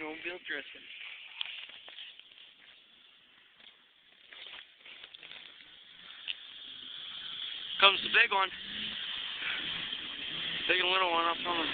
snowmobile drifting. Comes the big one. Big and little one, I'm coming.